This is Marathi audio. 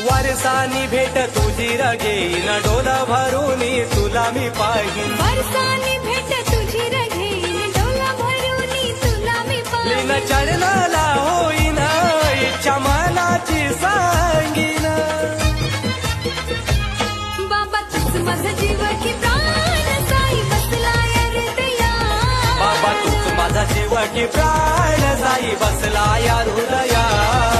वारसानी भेट तुझी र घेईन डोल भरून तुला मी पाहीन वारसानी भेट तुझी र घेईन डोल भरून तुला मी पाहीन चरणाला होईन इच्छा मनाची सांगीन बाबा तूच माझा जीव की प्राण साई बसला या हृदयात बाबा तूच माझा जीव की प्राण साई बसला या हृदयात